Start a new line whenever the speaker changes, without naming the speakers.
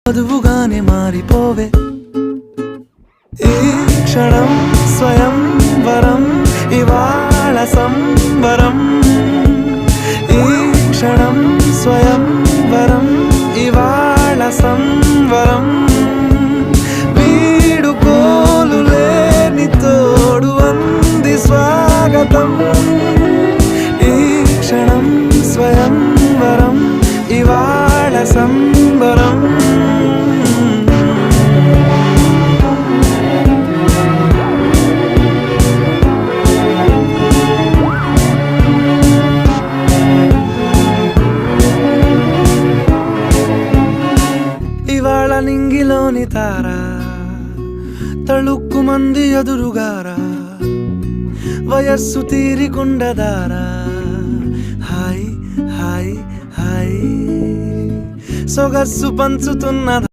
వధువుగానే మారిపోవే ఈ క్షణం స్వయం వరం ఇవాళ సంబరం ఈ క్షణం స్వయం వరం ఇవాళ సంవరం వీడుకోలు లేని తోడు అంది స్వాగతం ఈ క్షణం స్వయం వరం ఇవాళ సంబరం ఇవాళ నింగిలోని తారా తళుక్కు మంది ఎదురుగారా వయస్సు తీరికుండదారా హాయ్ హాయ్ హాయ్ సొగస్సు పంచుతున్న